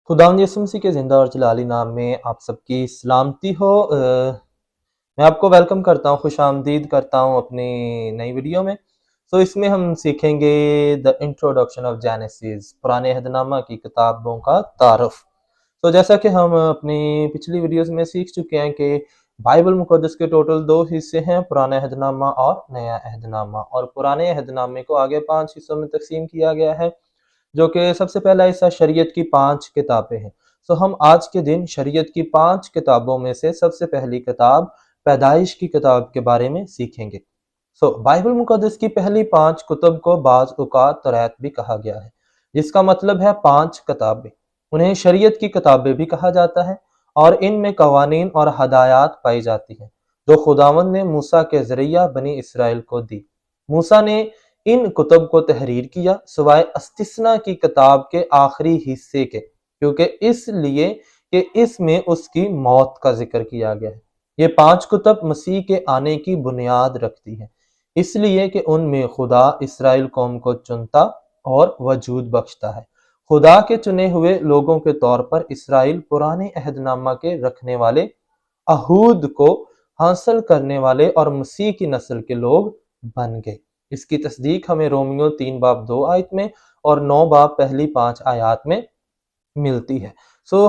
खुदावंद यीशु मसीह के ज़िंदा और जलाली नाम में आप सबकी सलामती हो। मैं आपको वेलकम करता हूँ, खुशामदीद करता हूँ अपनी नई वीडियो में। इसमें हम सीखेंगे द इंट्रोडक्शन ऑफ जेनेसिस, पुराने अहदनामा की किताबों का तारफ़। जैसा कि हम अपनी पिछली वीडियोज़ में सीख चुके हैं कि बाइबल मुक़द्दस के टोटल 2 हिस्से हैं, पुराना अहदनामा और नया अहदनामा। और पुराने अहदनामे को आगे 5 हिस्सों में तक़सीम किया गया है, जो कि सबसे पहला हिस्सा शरीयत की 5 किताबें हैं। हम आज के दिन शरीयत की 5 किताबों में से सबसे पहली किताब पैदाइश की किताब के बारे में सीखेंगे। बाइबल मुक़द्दस की पहली 5 कुतुब को बाज़ औक़ात तौरात भी कहा गया है, जिसका मतलब है 5 किताबें। उन्हें शरीयत की किताबें भी कहा जाता है और इनमें कवानीन और हदायत पाई जाती हैं, जो खुदावंद ने मूसा के ज़रिया बनी इसराइल को दी। मूसा ने इन कुतुब को तहरीर किया सिवाय इस्तिस्ना की किताब के आखिरी हिस्से के, क्योंकि इसलिए कि इसमें उसकी मौत का जिक्र किया गया है। ये 5 कुतुब मसीह के आने की बुनियाद रखती हैं, इसलिए कि उनमें खुदा इसराइल कौम को चुनता और वजूद बख्शता है। खुदा के चुने हुए लोगों के तौर पर इसराइल पुराने अहदनामा के रखने वाले, अहूद को हासिल करने वाले और मसीह की नस्ल के लोग बन गए। इसकी तस्दीक हमें रोमियो 3 बाब 2 आयत में और 9 बाब पहली 5 आयत में मिलती है।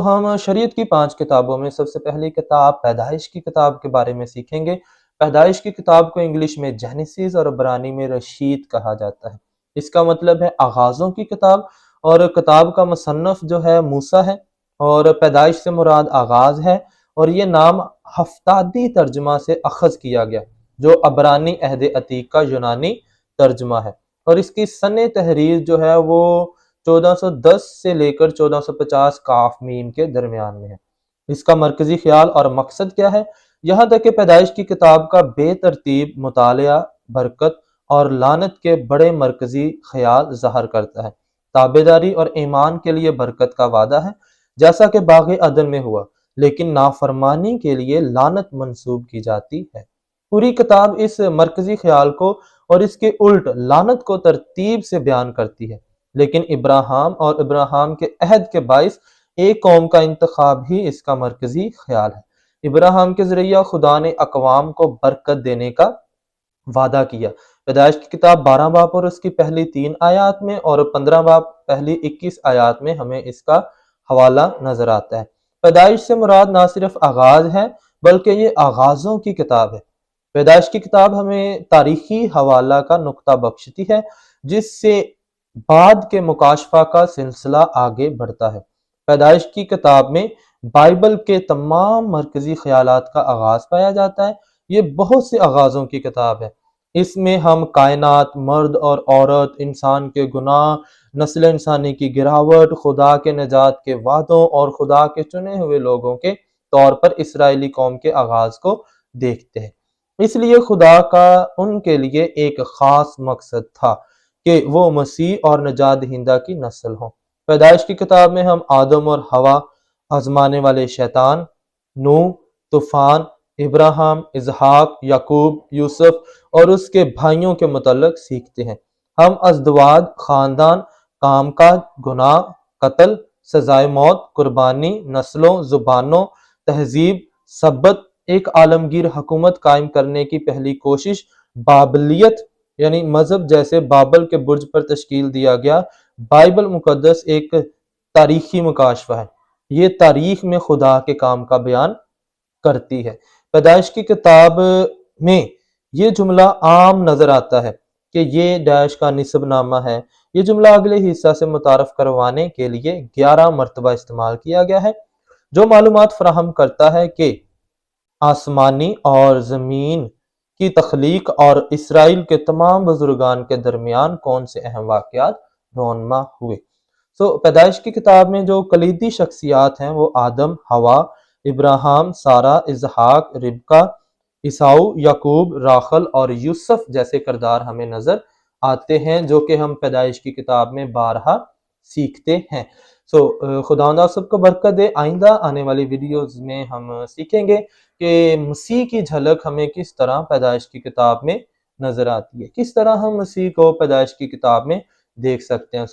हम शरीयत की 5 किताबों में सबसे पहली किताब पैदाइश की किताब के बारे में सीखेंगे। पैदाइश की किताब को इंग्लिश में जेनेसिस और इब्रानी में रशीद कहा जाता है। इसका मतलब है आगाज़ों की किताब, और किताब का मुसन्नफ़ जो है मूसा है, और पैदाइश से मुराद आगाज़ है, और ये नाम हफ्तादी तर्जमा से अखज़ किया गया, जो अब्रानी अहद अतीक का यूनानी तर्जमा है। और इसकी सने तहरीर जो है वो 1410 से लेकर 1450 काफ मीम के दरमियान में है। इसका मरकजी ख्याल और मकसद क्या है? यहाँ तक कि पैदाइश की किताब का बेतरतीब मुतालिया बरकत और लानत के बड़े मरकजी ख्याल ज़ाहिर करता है। ताबेदारी और ईमान के लिए बरकत का वादा है, जैसा कि बाग़े अदन में हुआ, लेकिन नाफरमानी के लिए लानत मंसूब की जाती है। पूरी किताब इस मरकजी ख्याल को और इसके उल्ट लानत को तरतीब से बयान करती है, लेकिन इब्राहिम और इब्राहिम के अहद के बाइस एक कौम का इंतखाब ही इसका मरकजी ख्याल है। इब्राहिम के ज़रिया खुदा ने अक़वाम को बरकत देने का वादा किया। पैदाइश की किताब 12 बाब और उसकी पहली 3 आयत में और 15 बाब पहली 21 आयत में हमें इसका हवाला नजर आता है। पैदाइश से मुराद ना सिर्फ आगाज़ है, बल्कि ये आगाज़ों की किताब है। पैदाइश की किताब हमें तारीखी हवाला का नुक्ता बख्शती है, जिससे बाद के मुकाशफा का सिलसिला आगे बढ़ता है। पैदाइश की किताब में बाइबल के तमाम मरकजी ख्यालात का आगाज़ पाया जाता है। ये बहुत से आगाज़ों की किताब है। इसमें हम कायनात, मर्द और औरत, इंसान के गुनाह, नस्ल इंसानी की गिरावट, खुदा के निजात के वादों और खुदा के चुने हुए लोगों के तौर पर इसराइली कौम के आगाज़ को देखते हैं। इसलिए खुदा का उनके लिए एक ख़ास मकसद था कि वो मसीह और निजात दहिंदा की नस्ल हों। पैदाइश की किताब में हम आदम और हवा, आजमाने वाले शैतान, नूह, तूफान, इब्राहिम, इसहाक, याकूब, यूसुफ और उसके भाइयों के मुतल्लिक़ सीखते हैं। हम अज़दवाज, ख़ानदान, कामकाज, गुनाह, कत्ल, सज़ाए मौत, कुर्बानी, नस्लों, ज़ुबानों, तहज़ीब, सब्बत, एक आलमगीर हुकूमत कायम करने की पहली कोशिश, बाबलियत यानी मजहब जैसे बाबल के बुर्ज पर तश्कील दिया गया। बाइबल मुक़द्दस एक तारीखी मुकाशफा है। ये तारीख में खुदा के काम का बयान करती है। पैदाइश की किताब में ये जुमला आम नजर आता है कि ये डैश का निस्बनामा है। ये जुमला अगले हिस्सा से मुतारफ करवाने के लिए 11 मरतबा इस्तेमाल किया गया है, जो मालूमात फराहम करता है कि आसमानी और ज़मीन की तख्लीक और इसराइल के तमाम बुजुर्गान के दरमियान कौन से अहम वाक़यात रोनमा हुए। पैदाइश की किताब में जो कलीदी शख्सियात हैं वो आदम, हवा, इब्राहिम, सारा, इसहाक, रिबका, ईसाऊ, याकूब, राखल और यूसुफ जैसे किरदार हमें नजर आते हैं, जो कि हम पैदाइश की किताब में बारहा सीखते हैं। खुदा सबको बरकत दे। आइंदा आने वाली वीडियोस में हम सीखेंगे कि मसीह की झलक हमें किस तरह पैदाइश की किताब में नजर आती है, किस तरह हम मसीह को पैदाइश की किताब में देख सकते हैं।